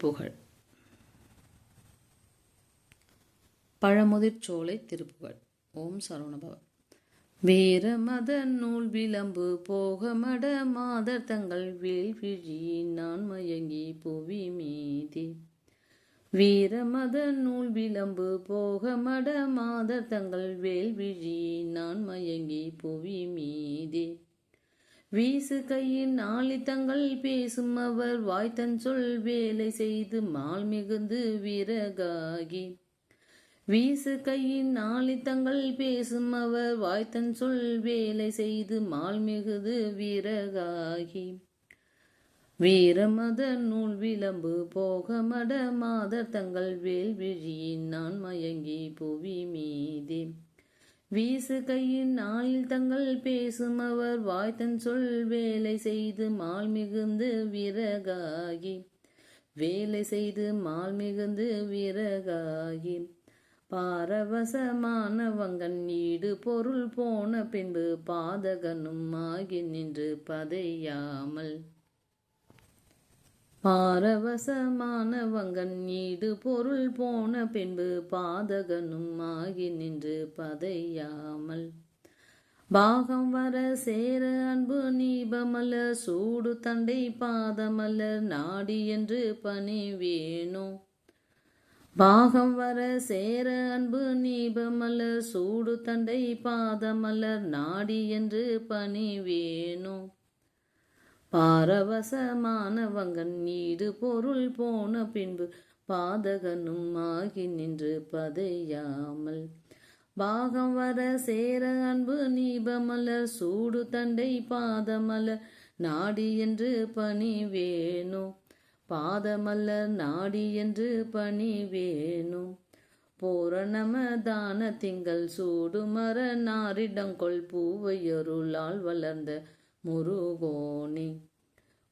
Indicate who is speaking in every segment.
Speaker 1: திருப்புகழ். பழமுதிர்ச்சோலை திருப்புகழ். ஓம் சரவணபவ. வீரமத நூல் விளம்பு போகமட மாதர் தங்கள் வேல்விழி நான் மயங்கி புவி மீதி. வீரமத நூல் விளம்பு போகமட மாதர் தங்கள் வேல்விழி நான் மயங்கி புவி மீதி. வீசு கையின் ஆளித்தங்கள் பேசும் அவர் வாய்த்தன் சொல் வேலை செய்து மால் மிகுந்து விறகாகி. வீசு கையின் ஆளித்தங்கள் பேசும் அவர் வாய்த்தன் சொல் வேலை செய்து மால் மிகுது விறகாகி. வீரமத நூல் விளம்பு போகமட மாதர் தங்கள் வேல்விழியின் நான் மயங்கி புவி மீதி. வீசு கையின் நாளில் தங்கள் பேசும் அவர் வாய்த்தன் சொல் வேலை செய்து மால் மிகுந்து விறகாகி. வேலை செய்து மால் மிகுந்து விறகாகி. பாரவசமான வங்கன் ஈடு பொருள் போன பின்பு பாதகனும் ஆகி நின்று பதையாமல். பாரவசமான வங்கன் ஈடு பொருள் போன பின்பு பாதகனும் ஆகி நின்று பதையாமல். பாகம் வர சேர அன்பு நீபமல்ல சூடு தண்டை பாதமல்லர் நாடி என்று பணி வேணோ. பாகம் வர சேர அன்பு நீபமல்லர் சூடு தண்டை பாதமல்லர் நாடி என்று பணி வேணோ. பாரவசமான வங்கன் ஈடு பொருள் போன பின்பு பாதகனும் ஆகி நின்று பதையாமல். பாகம் வர சேர அன்பு நீபமலர் சூடு தண்டை பாதமலர் நாடி என்று பணி வேணோ. பாதமல்லர் நாடி என்று பணி வேணோ. பூரணமதான திங்கள் சூடுமர நாரிடங்கொள் பூவையருளால் வளர்ந்த முருகோனே.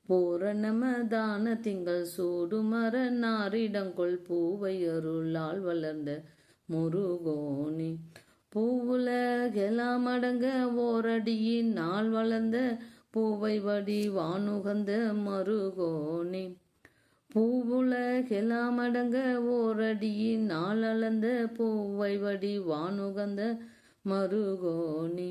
Speaker 1: பூரணமதான திங்கள் சூடுமர நாரிடங்கொள் பூவையருளால் வளர்ந்த முருகோனே. பூவுலகெல்லாம் அடங்க ஓரடியின் நாள் வளர்ந்த பூவை வடி வானுகந்த மருகோனே. பூவுலகெல்லாம் அடங்க ஓரடியின் நாள் அளந்த பூவை வடி வானுகந்த மருகோனே.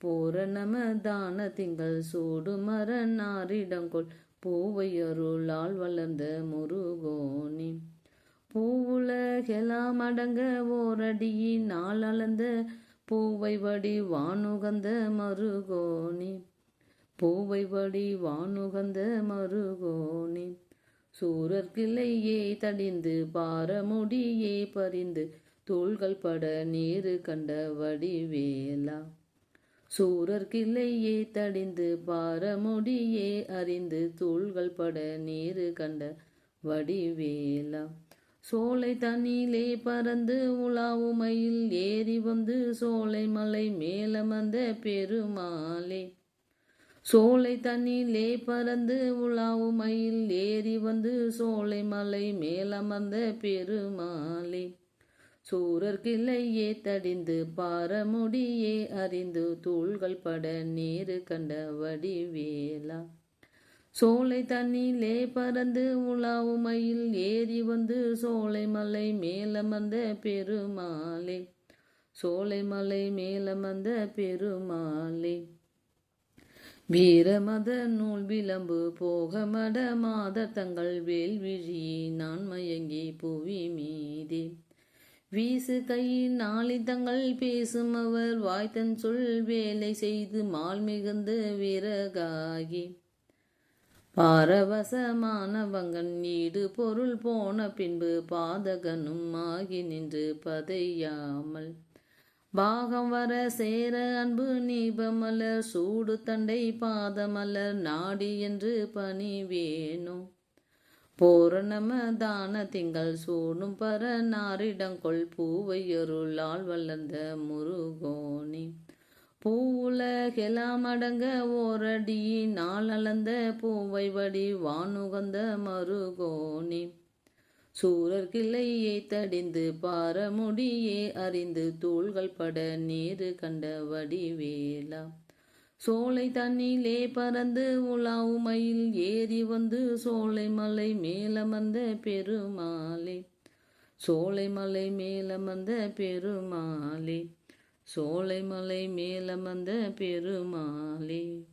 Speaker 1: பூரணமதான திங்கள் சூடுமர நாரிடங்கொள் பூவையருளால் வளர்ந்த முருகோனே. பூவுலகெல்லாம் அடங்க ஓரடியின் நாள் அளந்த பூவை வடி வானுகந்த மருகோனே. பூவை வடி வானுகந்த மருகோனே. சூரர்கிளையே தடிந்து பாரமுடியே பறிந்து தூள்கள் பட நீரு கண்ட வடிவேலா. சூரர்கிளையே தடிந்து பாரமுடியே அறிந்து தூள்கள் பட நீரு கண்ட வடிவேலா. சோலை தண்ணிலே பறந்து உலாவுமையில் ஏறி வந்து சோலை மலை மேலமர்ந்த பெருமாளே. சோலை தண்ணிலே பறந்து உலாவுமையில் ஏறி வந்து சோலை மலை மேலமர்ந்த பெருமாளே. சூரர்கிளையே தடிந்து பாரமுடியே அறிந்து தூள்கள் பட நீரு கண்ட வடிவேலா. சோலை தண்ணிலே பறந்து உலாவுமையில் ஏறி வந்து சோலை மலை மேலமர்ந்த பெருமாளே. சோலை மலை மேலமர்ந்த பெருமாளே. வீரமத நூல் விளம்பு போகமட மாதர் தங்கள் வேல்விழி நான் மயங்கி புவி மீதி. வீசு கையின் ஆளித்தங்கள் பேசும் அவர் வாய்த்தன் சொல் வேலை செய்து மால் மிகுந்து விறகாகி. பாரவசமான வங்கன் ஈடு பொருள் போன பின்பு பாதகனும் ஆகி நின்று பதையாமல். பாகம் வர சேர அன்பு நீபமலர் சூடு தண்டை பாதமலர் நாடி என்று பணி வேணோ. பூரணமதான திங்கள் சூடும் பர நாரிடங்கொள் பூவையருளால் வளர்ந்த முருகோனே. பூவுலகெல்லாம் அடங்க ஓரடியின் நாள் அளந்த பூவை வடி வானுகந்த மருகோனே. சூரர்கிளையே தடிந்து பாரமுடியே அறிந்து தூள்கள் பட நீரு கண்ட வடிவேலா. சோலை தண்ணிலே பறந்து உலாவும் மயில் ஏறி வந்து சோலை மலை மேலமர்ந்த பெருமாளே, சோலை மலை மேலமர்ந்த பெருமாளே, சோலை மலை மேலமர்ந்த பெருமாளே.